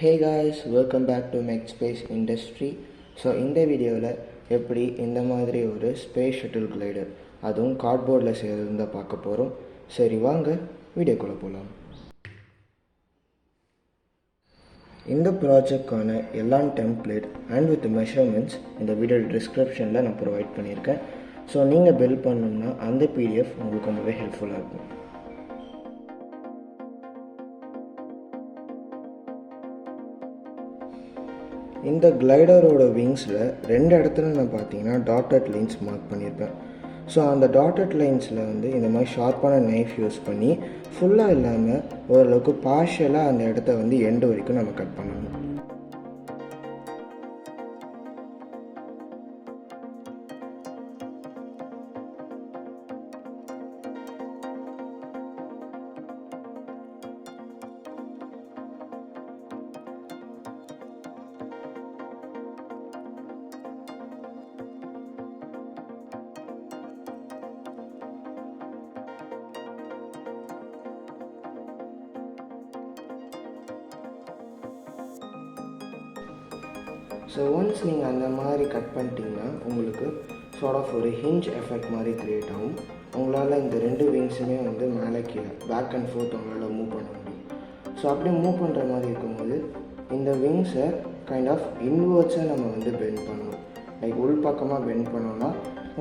Hey guys, welcome back to MechSpace Industry. So இந்த வீடியோவில் எப்படி இந்த மாதிரி ஒரு ஸ்பேஸ் ஷட்டில் கிளைடர் அதுவும் கார்ட்போர்டில் செய்கிறது தான் பார்க்க போகிறோம். சரி வாங்க வீடியோக்குள்ளே போகலாம். இந்த ப்ராஜெக்ட்கான எல்லா டெம்ப்ளேட் அண்ட் வித் மெஷர்மெண்ட்ஸ் இந்த வீடியோ டிஸ்கிரிப்ஷனில் நான் ப்ரொவைட் பண்ணியிருக்கேன். ஸோ நீங்கள் பில்ட் பண்ணணும்னா அந்த பிடிஎஃப் உங்களுக்கு ரொம்பவே ஹெல்ப்ஃபுல்லாக இருக்கும். இந்த கிளைடரோட விங்ஸில் ரெண்டு இடத்துல நான் பார்த்தீங்கன்னா டாட்டட் லைன்ஸ் மார்க் பண்ணியிருப்பேன். ஸோ அந்த டாட்டட் லைன்ஸில் இந்த மாதிரி ஷார்ப்பான நைஃப் யூஸ் பண்ணி ஃபுல்லாக இல்லாமல் ஓரளவுக்கு பார்ஷியலாக அந்த இடத்த எண்டு வரைக்கும் நம்ம கட் பண்ணணும். ஸோ ஒன்ஸ் நீங்கள் அந்த மாதிரி கட் பண்ணிட்டீங்கன்னா உங்களுக்கு ஒரு ஹிஞ்ச் எஃபெக்ட் மாதிரி க்ரியேட் ஆகும். உங்களால் இந்த ரெண்டு விங்ஸுமே மேலே கீழே பேக் அண்ட் ஃபோர்த் உங்களால் மூவ் பண்ண முடியும். ஸோ அப்படியே மூவ் பண்ணுற மாதிரி இருக்கும்போது இந்த விங்ஸை கைண்ட் ஆஃப் இன்வர்ட்ஸாக நம்ம பெண்ட் பண்ணணும். லைக் உள் பக்கமாக பெண்ட் பண்ணோன்னா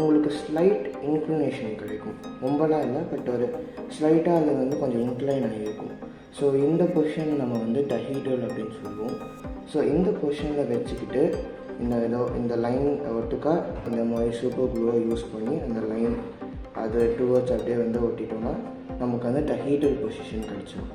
உங்களுக்கு ஸ்லைட் இன்க்ளினேஷன் கிடைக்கும். ரொம்பலாம் இல்லை, பட் ஒரு ஸ்லைட்டாக அது கொஞ்சம் இன்க்ளைன் ஆகியிருக்கும். ஸோ இந்த பொசிஷன் நம்ம டஹீடல் அப்படின்னு சொல்லுவோம். ஸோ இந்த பொசிஷனில் வச்சுக்கிட்டு இந்த லைன் ஒட்டுக்கா இந்த மாதிரி சூப்பர் க்ளூவை யூஸ் பண்ணி அந்த லைன் அது டுவர்ட்ஸ் அப்படியே ஒட்டிட்டோம்னா நமக்கு டஹீடல் பொசிஷன் கிடச்சிடும்.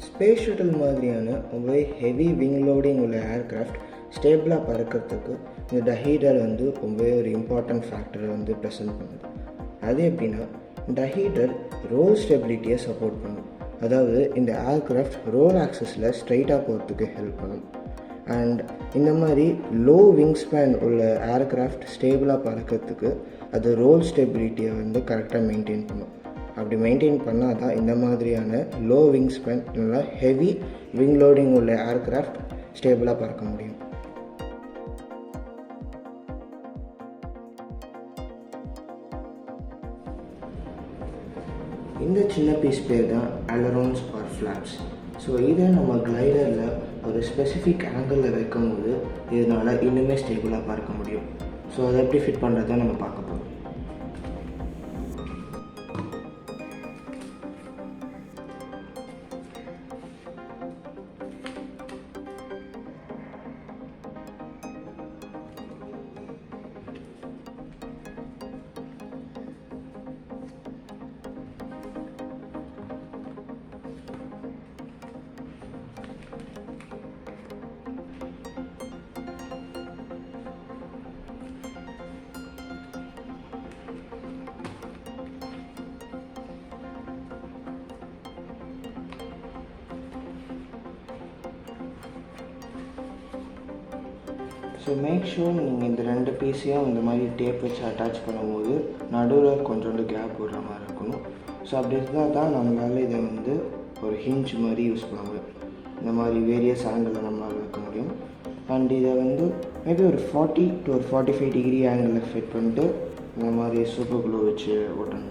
ஸ்பேஸ் ஷட்டில் மாதிரியான ரொம்பவே ஹெவி விங் லோடிங் உள்ள ஏர்க்ராஃப்ட் ஸ்டேபிளாக பறக்கிறதுக்கு இந்த டஹீடர் ரொம்பவே ஒரு இம்பார்ட்டன்ட் ஃபேக்டரை ப்ரெசென்ட் பண்ணுது. அது எப்படின்னா டஹீடர் ரோல் ஸ்டெபிலிட்டியை சப்போர்ட் பண்ணும். அதாவது இந்த ஏர்க்ராஃப்ட் ரோல் ஆக்சஸில் ஸ்ட்ரைட்டாக போகிறதுக்கு ஹெல்ப் பண்ணும். அண்ட் இந்த மாதிரி லோ விங் ஸ்பேன் உள்ள ஏர்க்ராஃப்ட் ஸ்டேபிளாக பறக்கிறதுக்கு அது ரோல் ஸ்டெபிலிட்டியை கரெக்டாக மெயின்டைன் பண்ணும். அப்படி மெயின்டைன் பண்ணால் தான் இந்த மாதிரியான லோ விங் ஸ்பேன் இல்லைனா ஹெவி விங் லோடிங் உள்ள ஏர்க்ராஃப்ட் ஸ்டேபிளாக பறக்க முடியும். இந்த சின்ன பீஸ் பேர் தான் அலரோன்ஸ் ஆர் ஃப்ளாப்ஸ். ஸோ இதை நம்ம கிளைடரில் ஒரு ஸ்பெசிஃபிக் ஆங்கிளில் வைக்கும் போது இதனால் இன்னுமே ஸ்டேபிளாக பறக்க முடியும். ஸோ அதை எப்படி ஃபிட் பண்ணுறதை நம்ம பார்க்க போகிறோம். ஸோ மேக் ஷூர் நீங்கள் இந்த ரெண்டு பீஸையும் இந்த மாதிரி டேப் வச்சு அட்டாச் பண்ணும்போது நடுவில் கொஞ்சோண்டு கேப் விடுற மாதிரி இருக்கணும். ஸோ அப்படி இருந்தால் தான் நம்மளால் இதை ஒரு ஹிஞ்ச் மாதிரி யூஸ் பண்ண முடியும். இந்த மாதிரி வேரியஸ் ஆங்கிளில் நம்மளால் வைக்க முடியும். அண்ட் இதை மேபி ஒரு 40 to 45 டிகிரி ஆங்கிளில் ஃபிட் பண்ணிட்டு இந்த மாதிரி சூப்பர் க்ளூ வச்சு ஒட்டணும்.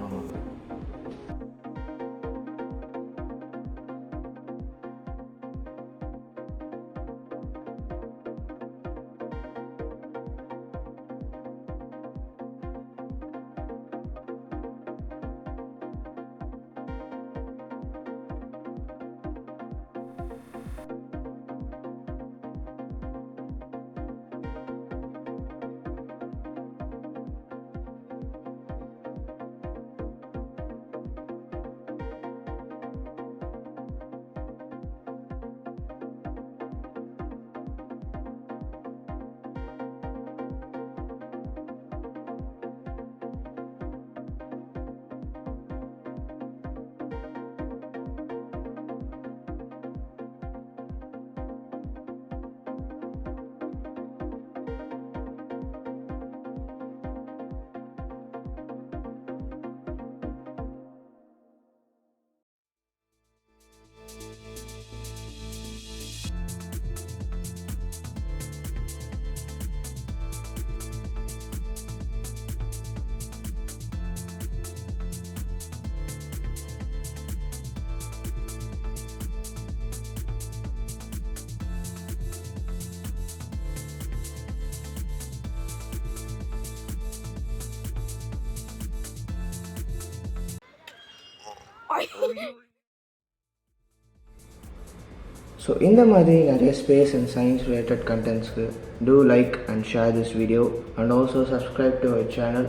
ஸோ இந்த மாதிரி நிறைய ஸ்பேஸ் அண்ட் சயின்ஸ் ரிலேட்டட் கண்டென்ட்ஸ்க்கு do like and share this video and also subscribe to our channel.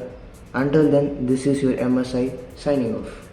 Until then, this is your MSI signing off.